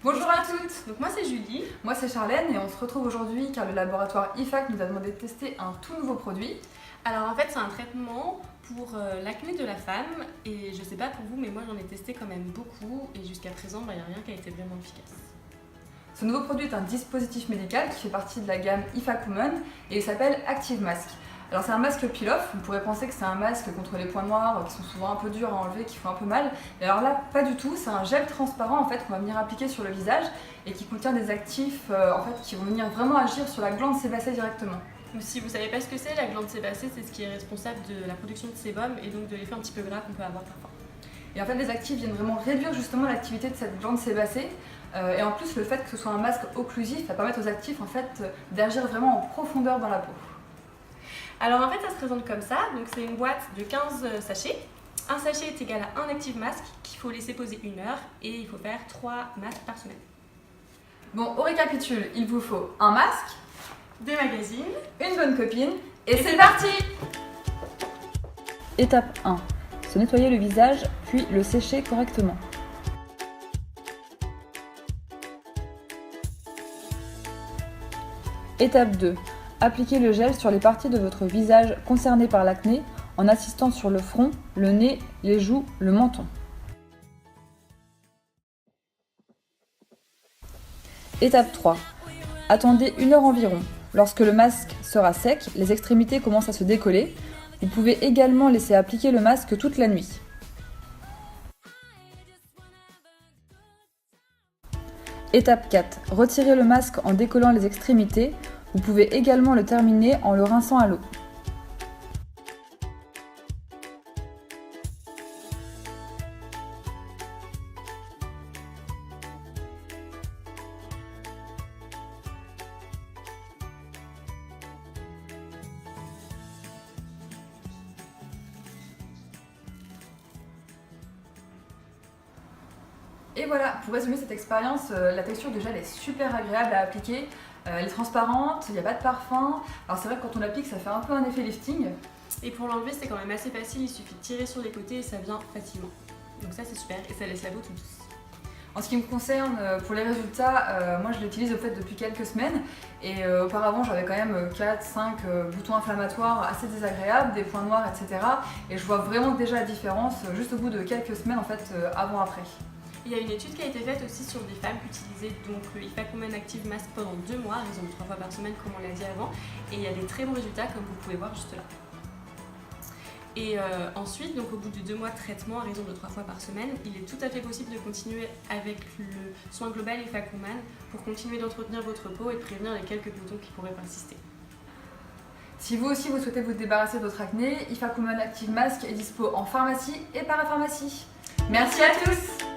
Bonjour à toutes. Donc moi c'est Julie. Moi c'est Charlène et on se retrouve aujourd'hui car le laboratoire IFAC nous a demandé de tester un tout nouveau produit. Alors en fait c'est un traitement pour l'acné de la femme et je sais pas pour vous mais moi j'en ai testé quand même beaucoup et jusqu'à présent il n'y a rien qui a été vraiment efficace. Ce nouveau produit est un dispositif médical qui fait partie de la gamme IFAC Woman et il s'appelle Active Mask. Alors c'est un masque peel-off, vous pourrez penser que c'est un masque contre les points noirs qui sont souvent un peu durs à enlever, qui font un peu mal. Mais alors là, pas du tout, c'est un gel transparent en fait qu'on va venir appliquer sur le visage et qui contient des actifs en fait, qui vont venir vraiment agir sur la glande sébacée directement. Donc, si vous savez pas ce que c'est, la glande sébacée c'est ce qui est responsable de la production de sébum et donc de l'effet un petit peu gras qu'on peut avoir parfois. Et en fait les actifs viennent vraiment réduire justement l'activité de cette glande sébacée. Et en plus le fait que ce soit un masque occlusif va permettre aux actifs en fait, d'agir vraiment en profondeur dans la peau. Alors en fait ça se présente comme ça, donc c'est une boîte de 15 sachets. Un sachet est égal à un Active Mask qu'il faut laisser poser 1 heure et il faut faire 3 masques par semaine. Bon, on récapitule, il vous faut un masque, Des magazines, une bonne copine et c'est parti! Étape 1. Se nettoyer le visage puis le sécher correctement. Étape 2. Appliquez le gel sur les parties de votre visage concernées par l'acné en assistant sur le front, le nez, les joues, le menton. Étape 3. Attendez 1 heure environ. Lorsque le masque sera sec, les extrémités commencent à se décoller. Vous pouvez également laisser appliquer le masque toute la nuit. Étape 4. Retirez le masque en décollant les extrémités. Vous pouvez également le terminer en le rinçant à l'eau. Et voilà, pour résumer cette expérience, la texture du gel est super agréable à appliquer. Elle est transparente, il n'y a pas de parfum. Alors c'est vrai que quand on l'applique, ça fait un peu un effet lifting. et pour l'enlever c'est quand même assez facile, il suffit de tirer sur les côtés et ça vient facilement. Donc ça c'est super et ça laisse la peau toute douce. En ce qui me concerne, pour les résultats, moi je l'utilise au fait depuis quelques semaines et auparavant j'avais quand même 4-5 boutons inflammatoires assez désagréables, des points noirs, etc. Et je vois vraiment déjà la différence juste au bout de quelques semaines en fait, avant-après. Il y a une étude qui a été faite aussi sur des femmes qui utilisaient donc le IFAC Woman Active Mask pendant 2 mois, à raison de 3 fois par semaine comme on l'a dit avant, et il y a des très bons résultats comme vous pouvez voir juste là. Et ensuite, donc au bout de 2 mois de traitement à raison de 3 fois par semaine, il est tout à fait possible de continuer avec le soin global IFAC Woman pour continuer d'entretenir votre peau et de prévenir les quelques boutons qui pourraient persister. Si vous aussi vous souhaitez vous débarrasser de votre acné, IFAC Woman Active Mask est dispo en pharmacie et parapharmacie. Merci à tous!